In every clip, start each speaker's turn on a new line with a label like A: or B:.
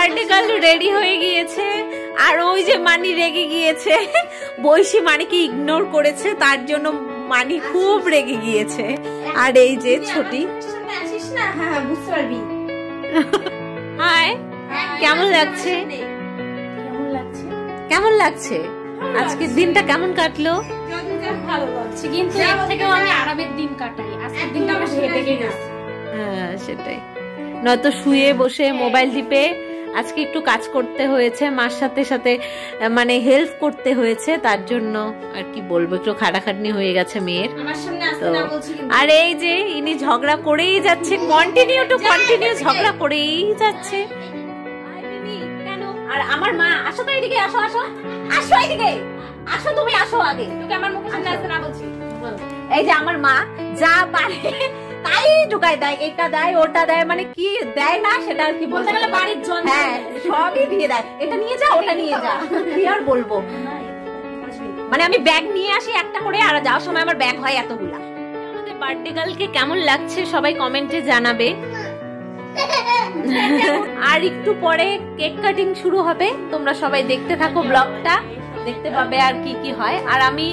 A: Birthday girl ready হয়ে গিয়েছে, আর ওই যে মানি রেগে গিয়েছে, বৈশী মানিকে ইগনোর করেছে, তার জন্য মানি খুব রেগে গিয়েছে। আর এই যে ছোটি,
B: হ্যাঁ বুঝতে পারবি।
A: হাই, কেমন লাগছে? কেমন লাগছে? আজকের দিনটা কেমন কাটলো?
B: ভালো লাগছে, কিন্তু এর থেকেও আমি আরামের দিন কাটাই। আজকের দিনটা আমার হেঁটে গেছে।
A: হ্যাঁ সেটাই, নয়তো শুয়ে বসে মোবাইল টিপে। আজকে একটু কাজ করতে হয়েছে, মার সাথে সাথে মানে হেল্প করতে হয়েছে, তার জন্য আর কি বলবো, একটু খাটাখাটনি হয়ে গেছে মেয়ের। তো আর এই যে ইনি ঝগড়া করেই যাচ্ছে, কন্টিনিউ ঝগড়া করেই যাচ্ছে। কেন? আর আমার মা, আসো তো এদিকে, আসো আসো আসো এদিকে, আসো তুমি, আসো আগে, তোকে আমার মুখে সামনে আসতে না বলছি। এই যে আমার মা যা পারে তাই ঢুকাই দেয়, এটা দেয় ওটা দেয়, মানে কি দেয় না সেটা আর কি বলতে গেলে বাড়ির জন্য। হ্যাঁ সবই দিয়ে দেয়, এটা নিয়ে যা ওটা নিয়ে যা, কি আর বলবো। মানে আমি ব্যাগ নিয়ে আসি একটা করে, আর যাওয়ার সময় আমার ব্যাগ হয় এতগুলা। আমাদের বার্থডে গার্লকে কেমন লাগছে সবাই কমেন্টে জানাবে। আর একটু পরে কেক কাটিং শুরু হবে, তোমরা সবাই দেখতে থাকো, ব্লগটা দেখতে পাবে আর কি কি হয়। আর আমি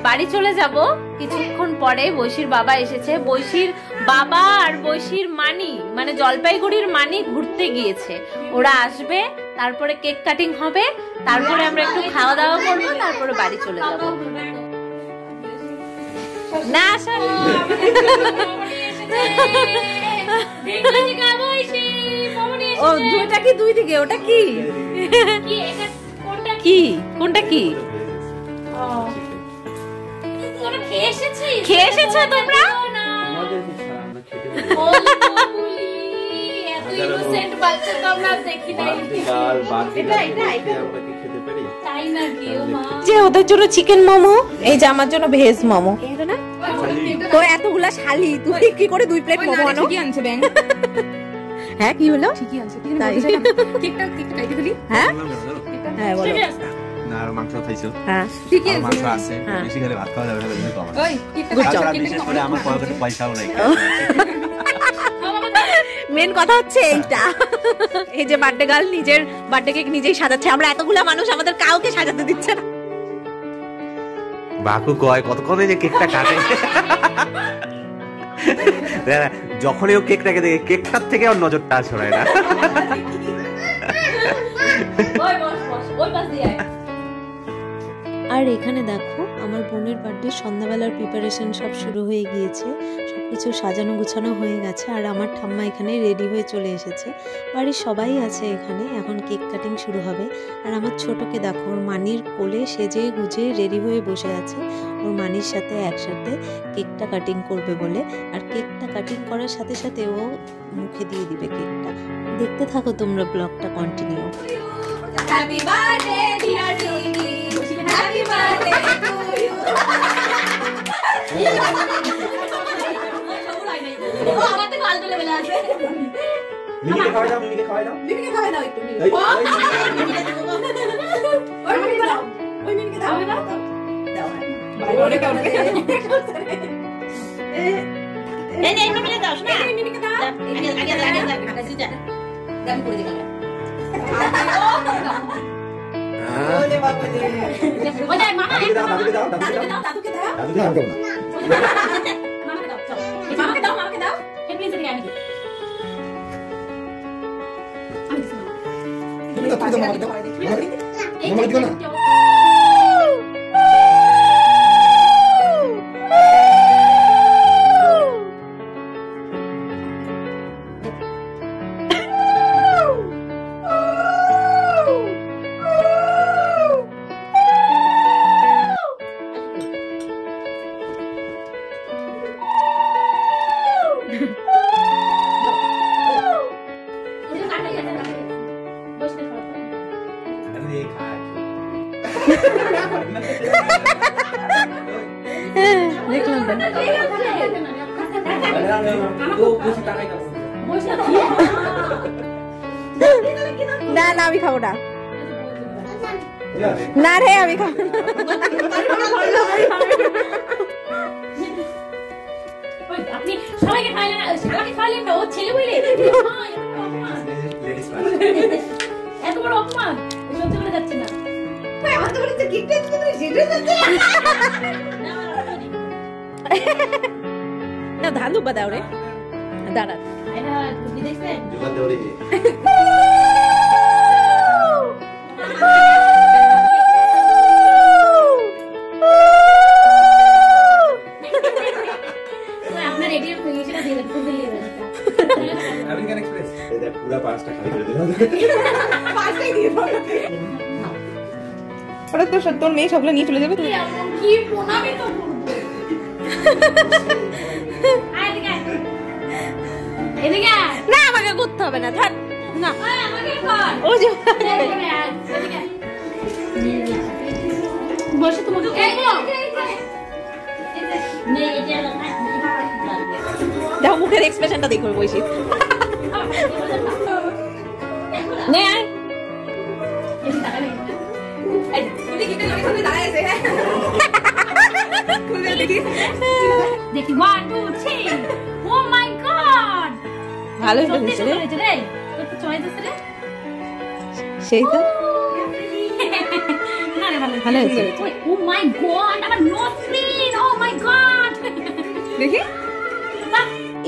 A: বাড়ি চলে যাব কিছুক্ষণ পরে, বৈশীর বাবা এসেছে। বৈশীর বাবা আর বৈশীর মানি, মানে জলপাইগুড়ির মানি ঘুরতে গিয়েছে, ওরা আসবে, তারপরে কেক কাটিং হবে, তারপরে আমরা একটু খাওয়া দাওয়া করবো, তারপরে বাড়ি চলে যাব। না ও দুইটা কি, দুই দিকে, ওটা কি কি কোনটা কি খেয়ে এসেছো তোমরা? যে ওদের জন্য চিকেন মোমো, এই যে আমার জন্য ভেজ মোমো। তো এতগুলা শালি, তুই কি করে 2 প্লেট মোমো আনো? হ্যাঁ কি হলো? ঠিকই আছে, হ্যাঁ হ্যাঁ বলো।
C: না আর মাংস খাইছো?
A: হ্যাঁ
C: ঠিকই আছে, মাংস আছে, বেশি করে ভাত খাওয়া যাবে না, কিন্তু কম। ওই তাছাড়া বিশেষ করে আমার পকেটে পয়সাও নাই।
A: মেন কথা হচ্ছে এইটা, এই যে বার্থডে গার্ল নিজের বার্থডে কেক নিজেই সাজাচ্ছে, আমরা এতগুলা মানুষ, আমাদের কাউকে সাজাতে দিচ্ছে না।
C: বাকু কয় কতক্ষণে যে কেকটা কাটে, যখনই ও কেকটাকে দেখে কেকটার থেকে ওর নজরটা সরায় না।
D: আর এখানে দেখো আমার বোনের বার্থডে সন্ধ্যাবেলার প্রিপারেশন সব শুরু হয়ে গিয়েছে, সবকিছু সাজানো গুছানো হয়ে গেছে। আর আমার ঠাম্মা এখানে রেডি হয়ে চলে এসেছে, বাড়ির সবাই আছে এখানে, এখন কেক কাটিং শুরু হবে। আর আমার ছোটকে দেখো, ওর মানির কোলে সেজে গুজে রেডি হয়ে বসে আছে, ওর মানির সাথে একসাথে কেকটা কাটিং করবে বলে। আর কেকটা কাটিং করার সাথে সাথে ও মুখে দিয়ে দিবে কেকটা। দেখতে থাকো তোমরা ব্লগটা continue.
A: Happy birthday dear Juni, happy birthday to you. ও আমাতে গাল তুলে বেলা আছে।
C: মিমিকে খাওয়াই দাও, মিমিকে খাওয়াই দাও,
A: মিমিকে খাওয়াই দাও একটু।
C: ওই
A: মিমিকে দাও, ওই মিমিকে দাও, দাও দাও। ভাই বলে কাউকে এই এই মিমিকে দাও না, মিমিকে দাও, আগে আগে যা দাম করে দিলাম। ওলে বাবা রে, ওলে মামা
C: দাদুকে দাও, দাদুকে দাও,
A: দাদুকে দাও, দাদুকে দাও,
C: দাদুকে দাও, দাদুকে দাও।
A: মামাকে দাও, চলো মামাকে দাও, মামাকে দাও। এই প্লিজ এদিকে আমি দিই, আমি দিছি মামা।
C: তুমি দাও, মামাকে দাও, মামাকে দিও না।
A: না না আমি খাবো না, না রে আমি খাবো না।
B: আপনি সবাইকে খাইলেন, আমাকে খাইলেন না, ও ছেলে বলে।
A: না ধালু বা দাও রে দাঁড়া
E: ওটা তো তোর মেয়ে সবগুলো নিয়ে চলে যাবে।
A: না আমাকে করতে হবে না থাক না ও যে
B: বসে তোমাকে
A: দেখো মুখের এক্সপ্রেশনটা দেখো বসে নে আয়
B: দেখি 1 2 3 ও মাই গড
A: ভালো হয়েছে রে
B: তোর তো চয়েস আছে রে
A: সেই তো
B: না রে ভালো
A: হয়েছে
B: ও মাই গড আমার নোজ ক্লিন ও মাই গড
E: দেখি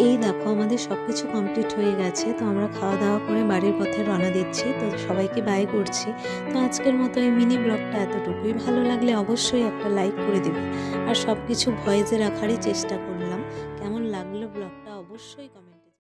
D: এই দেখো আমাদের সবকিছু কমপ্লিট হয়ে গেছে, তো আমরা খাওয়া দাওয়া করে বাড়ির পথে রওনা দিচ্ছি। তো সবাইকে বাই করছি। তো আজকের মতো এই মিনি ব্লগটা এতটুকুই। ভালো লাগলে অবশ্যই একটা লাইক করে দেবে। আর সব কিছু ভয়েসে রাখারই চেষ্টা করলাম। কেমন লাগলো ব্লগটা অবশ্যই